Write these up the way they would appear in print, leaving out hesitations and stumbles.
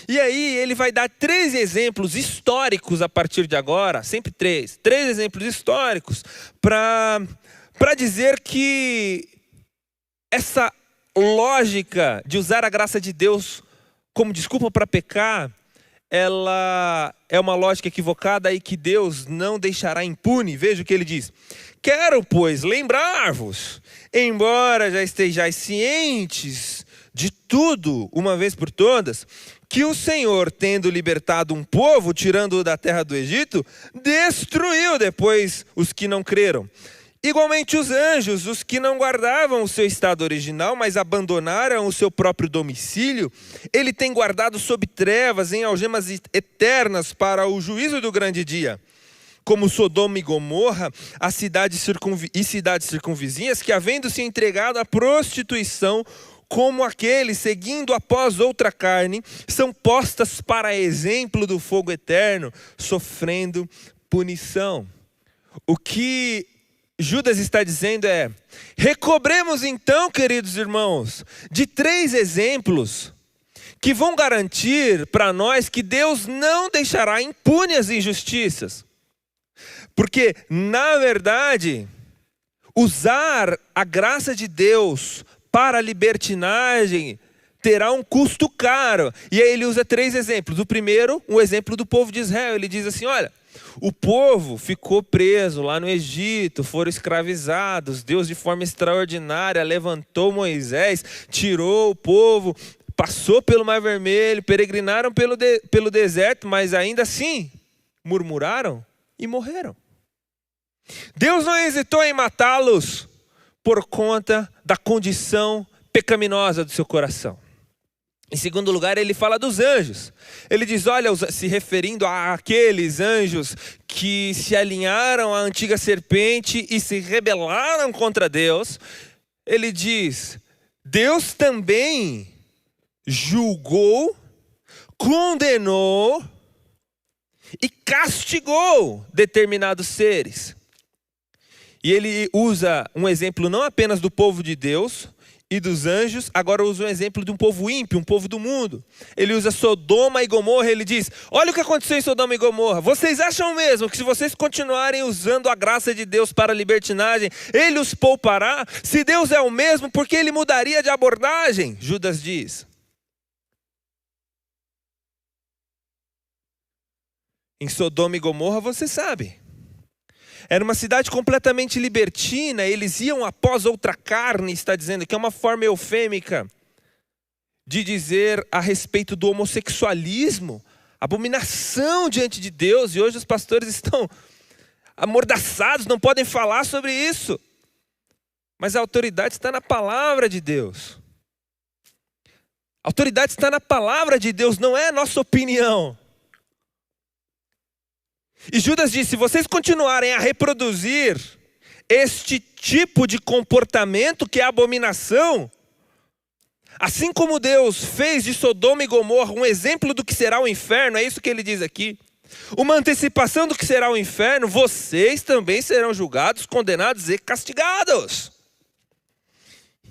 E aí ele vai dar 3 exemplos históricos a partir de agora, sempre 3 exemplos históricos, para dizer que essa lógica de usar a graça de Deus como desculpa para pecar, ela é uma lógica equivocada e que Deus não deixará impune. Veja o que ele diz: quero, pois, lembrar-vos, embora já estejais cientes de tudo, uma vez por todas, que o Senhor, tendo libertado um povo, tirando-o da terra do Egito, destruiu depois os que não creram. Igualmente os anjos, os que não guardavam o seu estado original, mas abandonaram o seu próprio domicílio, ele tem guardado sob trevas, em algemas eternas, para o juízo do grande dia. Como Sodoma e Gomorra, as cidades circunvizinhas, que havendo se entregado à prostituição, como aqueles seguindo após outra carne, são postas para exemplo do fogo eterno, sofrendo punição. O que Judas está dizendo é: recobremos então, queridos irmãos, de 3 exemplos que vão garantir para nós que Deus não deixará impune as injustiças. Porque, na verdade, usar a graça de Deus para a libertinagem terá um custo caro. E aí ele usa 3 exemplos. O primeiro, um exemplo do povo de Israel. Ele diz assim: olha, o povo ficou preso lá no Egito, foram escravizados. Deus, de forma extraordinária, levantou Moisés, tirou o povo, passou pelo Mar Vermelho, peregrinaram pelo deserto, mas ainda assim murmuraram e morreram. Deus não hesitou em matá-los por conta da condição pecaminosa do seu coração. Em segundo lugar, ele fala dos anjos. Ele diz, olha, se referindo àqueles anjos que se alinharam à antiga serpente e se rebelaram contra Deus, ele diz, Deus também julgou, condenou e castigou determinados seres. E ele usa um exemplo não apenas do povo de Deus e dos anjos, agora usa um exemplo de um povo ímpio, um povo do mundo. Ele usa Sodoma e Gomorra, ele diz, olha o que aconteceu em Sodoma e Gomorra. Vocês acham mesmo que se vocês continuarem usando a graça de Deus para a libertinagem, ele os poupará? Se Deus é o mesmo, por que ele mudaria de abordagem? Judas diz. Em Sodoma e Gomorra, você sabe, era uma cidade completamente libertina, eles iam após outra carne, está dizendo, que é uma forma eufêmica de dizer a respeito do homossexualismo, abominação diante de Deus, e hoje os pastores estão amordaçados, não podem falar sobre isso. Mas a autoridade está na palavra de Deus. A autoridade está na palavra de Deus, não é a nossa opinião. E Judas disse, se vocês continuarem a reproduzir este tipo de comportamento que é abominação, assim como Deus fez de Sodoma e Gomorra um exemplo do que será o inferno, é isso que ele diz aqui, uma antecipação do que será o inferno, vocês também serão julgados, condenados e castigados.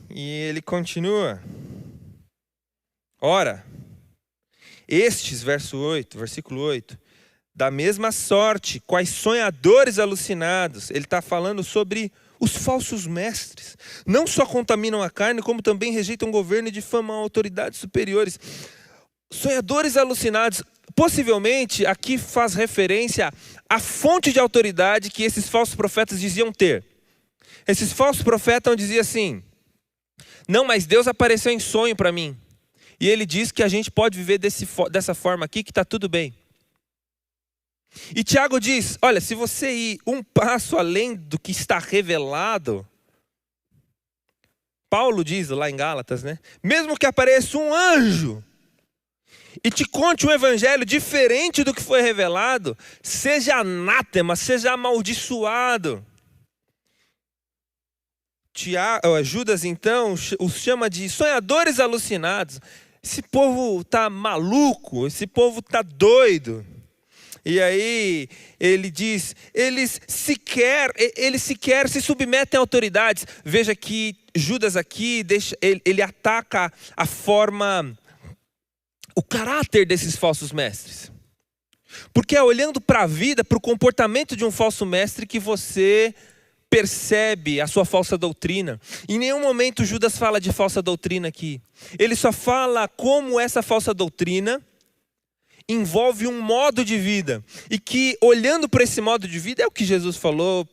E ele continua. Ora, estes, versículo 8, da mesma sorte, quais sonhadores alucinados. Ele está falando sobre os falsos mestres. Não só contaminam a carne, como também rejeitam o governo e difamam autoridades superiores. Sonhadores alucinados. Possivelmente, aqui faz referência à fonte de autoridade que esses falsos profetas diziam ter. Esses falsos profetas diziam assim, não, mas Deus apareceu em sonho para mim. E ele diz que a gente pode viver dessa forma aqui, que está tudo bem. E Tiago diz, olha, se você ir um passo além do que está revelado, Paulo diz lá em Gálatas, né? Mesmo que apareça um anjo e te conte um evangelho diferente do que foi revelado, seja anátema, seja amaldiçoado. Judas então os chama de sonhadores alucinados. Esse povo está maluco, esse povo está doido. E aí ele diz, eles sequer se submetem a autoridades. Veja que Judas aqui, ele ataca a forma, o caráter desses falsos mestres. Porque é olhando para a vida, para o comportamento de um falso mestre que você percebe a sua falsa doutrina. Em nenhum momento Judas fala de falsa doutrina aqui. Ele só fala como essa falsa doutrina envolve um modo de vida. E que olhando para esse modo de vida, é o que Jesus falou,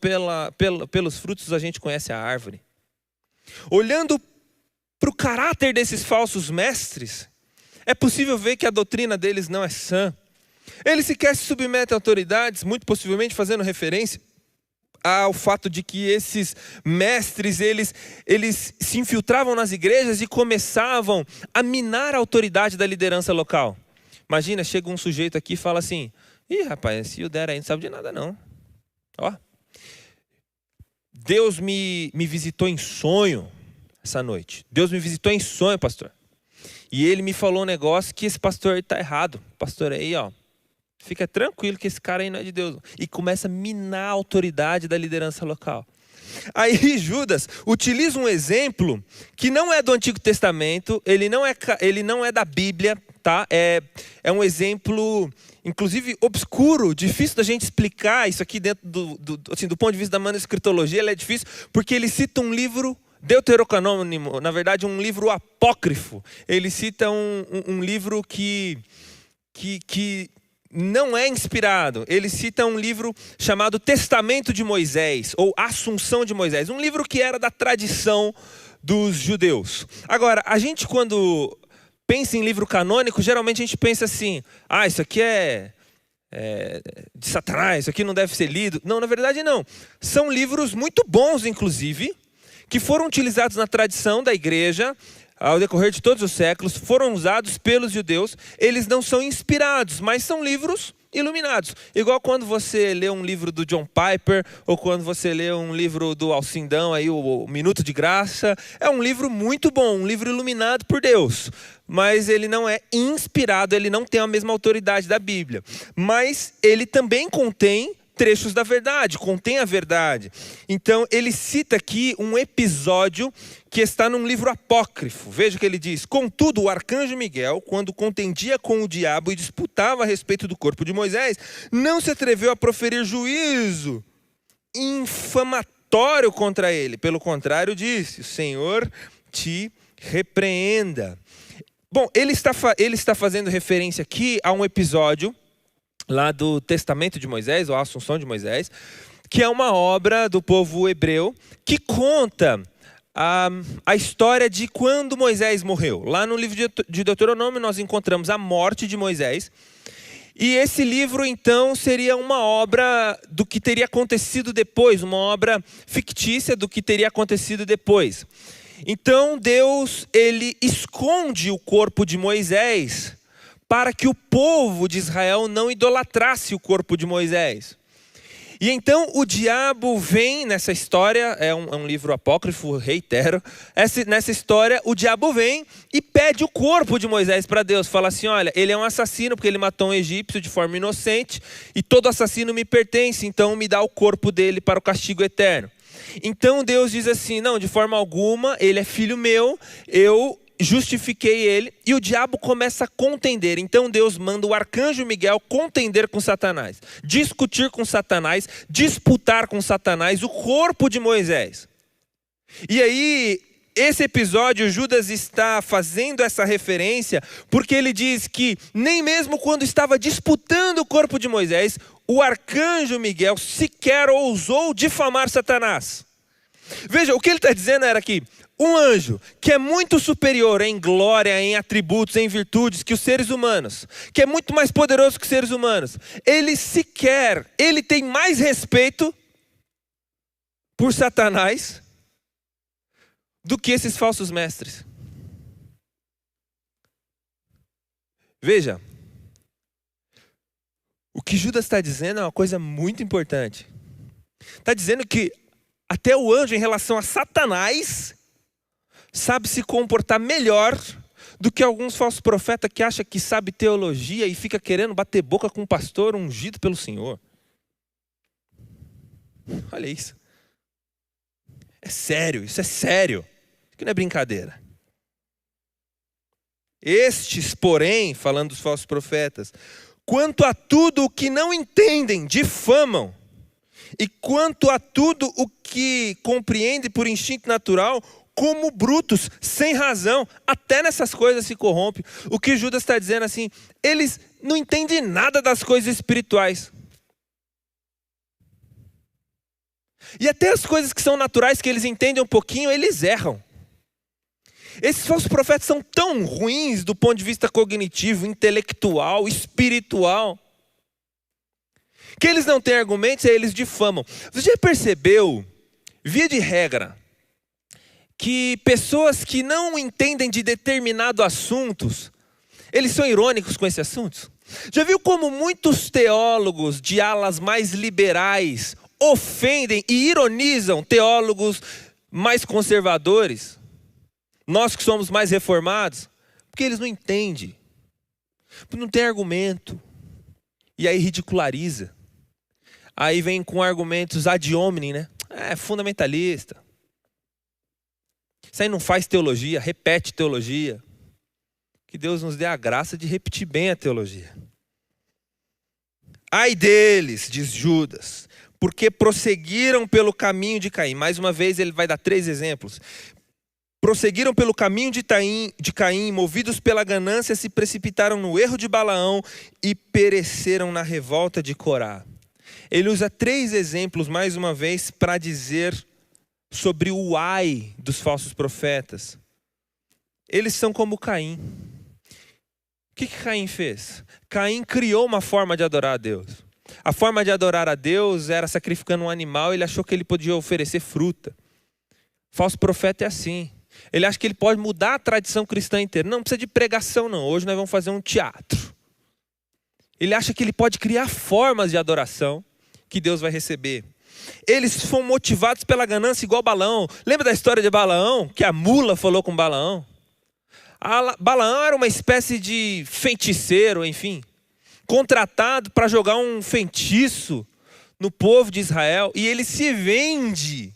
pelos frutos a gente conhece a árvore. Olhando para o caráter desses falsos mestres, é possível ver que a doutrina deles não é sã. Eles sequer se submetem a autoridades, muito possivelmente fazendo referência ao fato de que esses mestres, eles se infiltravam nas igrejas e começavam a minar a autoridade da liderança local. Imagina, chega um sujeito aqui e fala assim: ih, rapaz, esse Ildera aí não sabe de nada não. Ó, Deus me visitou em sonho essa noite. Deus me visitou em sonho, pastor. E ele me falou um negócio que esse pastor está errado. Pastor aí, ó, fica tranquilo que esse cara aí não é de Deus. E começa a minar a autoridade da liderança local. Aí Judas utiliza um exemplo que não é do Antigo Testamento, ele não é da Bíblia, tá? É um exemplo, inclusive, obscuro, difícil da gente explicar isso aqui dentro do ponto de vista da manuscritologia. Ele é difícil porque ele cita um livro deuterocanônimo, na verdade um livro apócrifo. Ele cita um livro que não é inspirado. Ele cita um livro chamado Testamento de Moisés, ou Assunção de Moisés. Um livro que era da tradição dos judeus. Agora, a gente quando pensa em livro canônico, geralmente a gente pensa assim: ah, isso aqui é de Satanás, isso aqui não deve ser lido. Não, na verdade não. São livros muito bons, inclusive, que foram utilizados na tradição da igreja ao decorrer de todos os séculos, foram usados pelos judeus. Eles não são inspirados, mas são livros iluminados. Igual quando você lê um livro do John Piper, ou quando você lê um livro do Alcindão, aí, o Minuto de Graça. É um livro muito bom, um livro iluminado por Deus. Mas ele não é inspirado, ele não tem a mesma autoridade da Bíblia. Mas ele também contém trechos da verdade, contém a verdade. Então ele cita aqui um episódio que está num livro apócrifo. Veja o que ele diz: contudo, o arcanjo Miguel, quando contendia com o diabo e disputava a respeito do corpo de Moisés, não se atreveu a proferir juízo infamatório contra ele. Pelo contrário, disse: o Senhor te repreenda. Bom, ele está fazendo referência aqui a um episódio lá do Testamento de Moisés, ou a Assunção de Moisés, que é uma obra do povo hebreu que conta a história de quando Moisés morreu. Lá no livro de Deuteronômio nós encontramos a morte de Moisés. E esse livro, então, seria uma obra do que teria acontecido depois, uma obra fictícia do que teria acontecido depois. Então Deus, ele esconde o corpo de Moisés para que o povo de Israel não idolatrasse o corpo de Moisés. E então o diabo vem nessa história, é um livro apócrifo, reitero. Nessa história o diabo vem e pede o corpo de Moisés para Deus. Fala assim: olha, ele é um assassino porque ele matou um egípcio de forma inocente, e todo assassino me pertence, então me dá o corpo dele para o castigo eterno. Então Deus diz assim: não, de forma alguma, ele é filho meu, eu justifiquei ele. E o diabo começa a contender. Então Deus manda o arcanjo Miguel contender com Satanás, discutir com Satanás, disputar com Satanás o corpo de Moisés. E aí, esse episódio, Judas está fazendo essa referência porque ele diz que nem mesmo quando estava disputando o corpo de Moisés, o arcanjo Miguel sequer ousou difamar Satanás. Veja, o que ele está dizendo era que um anjo que é muito superior em glória, em atributos, em virtudes que os seres humanos, que é muito mais poderoso que os seres humanos, ele tem mais respeito por Satanás do que esses falsos mestres. Veja, o que Judas está dizendo é uma coisa muito importante. Está dizendo que até o anjo, em relação a Satanás, sabe se comportar melhor do que alguns falsos profetas que acham que sabe teologia e fica querendo bater boca com um pastor ungido pelo Senhor. Olha isso. É sério, isso é sério. Isso não é brincadeira. Estes, porém, falando dos falsos profetas, quanto a tudo o que não entendem, difamam. E quanto a tudo o que compreendem por instinto natural, como brutos, sem razão, até nessas coisas se corrompe. O que Judas está dizendo assim, eles não entendem nada das coisas espirituais. E até as coisas que são naturais, que eles entendem um pouquinho, eles erram. Esses falsos profetas são tão ruins do ponto de vista cognitivo, intelectual, espiritual, que eles não têm argumentos e eles difamam. Você já percebeu, via de regra, que pessoas que não entendem de determinados assuntos, eles são irônicos com esses assuntos? Já viu como muitos teólogos de alas mais liberais ofendem e ironizam teólogos mais conservadores? Nós que somos mais reformados, porque eles não entendem, porque não tem argumento, e aí ridiculariza. Aí vem com argumentos ad hominem, né? É fundamentalista. Isso aí não faz teologia, repete teologia. Que Deus nos dê a graça de repetir bem a teologia. Ai deles, diz Judas, porque prosseguiram pelo caminho de Caim. Mais uma vez ele vai dar 3 exemplos. Prosseguiram pelo caminho de Caim, movidos pela ganância, se precipitaram no erro de Balaão e pereceram na revolta de Corá. Ele usa 3 exemplos, mais uma vez, para dizer sobre o ai dos falsos profetas. Eles são como Caim. O que Caim fez? Caim criou uma forma de adorar a Deus. A forma de adorar a Deus era sacrificando um animal, ele achou que ele podia oferecer fruta. Falso profeta é assim. Ele acha que ele pode mudar a tradição cristã inteira. Não precisa de pregação não, hoje nós vamos fazer um teatro. Ele acha que ele pode criar formas de adoração que Deus vai receber. Eles foram motivados pela ganância igual Balaão. Lembra da história de Balaão? Que a mula falou com Balaão? Balaão era uma espécie de feiticeiro, enfim, contratado para jogar um feitiço no povo de Israel. E ele se vende,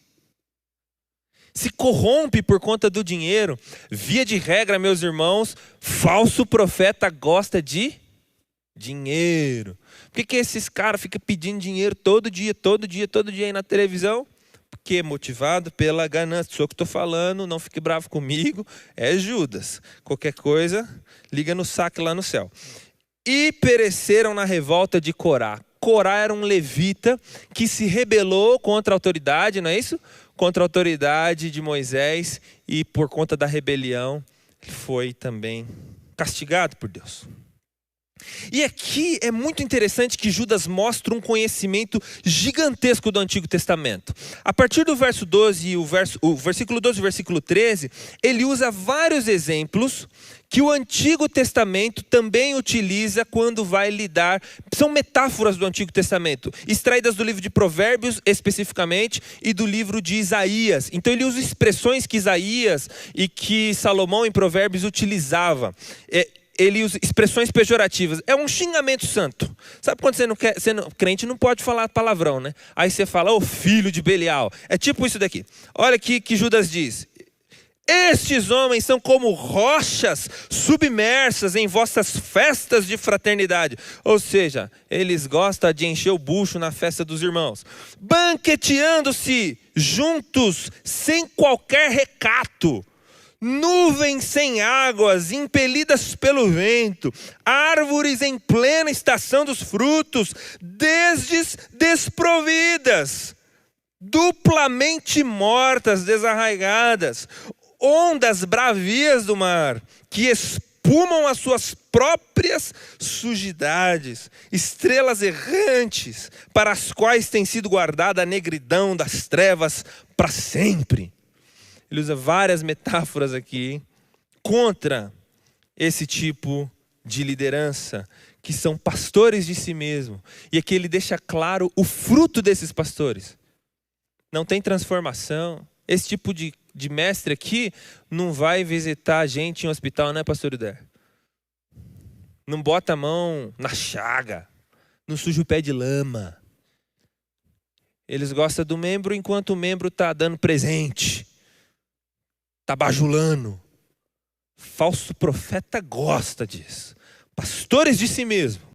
se corrompe por conta do dinheiro. Via de regra, meus irmãos, falso profeta gosta de dinheiro. Por que esses caras ficam pedindo dinheiro todo dia aí na televisão? Porque motivado pela ganância. Sou o que estou falando, não fique bravo comigo, é Judas. Qualquer coisa, liga no saque lá no céu. E pereceram na revolta de Corá. Corá era um levita que se rebelou contra a autoridade, não é isso? Contra a autoridade de Moisés, e por conta da rebelião, ele foi também castigado por Deus. E aqui é muito interessante que Judas mostra um conhecimento gigantesco do Antigo Testamento. A partir do verso 12, o versículo 12 e o versículo 13, ele usa vários exemplos que o Antigo Testamento também utiliza quando vai lidar. São metáforas do Antigo Testamento, extraídas do livro de Provérbios especificamente e do livro de Isaías. Então ele usa expressões que Isaías e que Salomão em Provérbios utilizava. Ele usa expressões pejorativas. É um xingamento santo. Sabe quando crente não pode falar palavrão, né? Aí você fala, ô filho de Belial. É tipo isso daqui. Olha aqui que Judas diz. Estes homens são como rochas submersas em vossas festas de fraternidade. Ou seja, eles gostam de encher o bucho na festa dos irmãos. Banqueteando-se juntos sem qualquer recato. Nuvens sem águas, impelidas pelo vento, árvores em plena estação dos frutos, desprovidas, duplamente mortas, desarraigadas, ondas bravias do mar, que espumam as suas próprias sujidades, estrelas errantes, para as quais tem sido guardada a negridão das trevas para sempre. Ele usa várias metáforas aqui contra esse tipo de liderança, que são pastores de si mesmo. E aqui ele deixa claro o fruto desses pastores. Não tem transformação. Esse tipo de mestre aqui não vai visitar a gente em um hospital, né, pastor Uder? Não bota a mão na chaga, não suja o pé de lama. Eles gostam do membro enquanto o membro está dando presente. Está bajulando, Falso profeta gosta disso. Pastores de si mesmo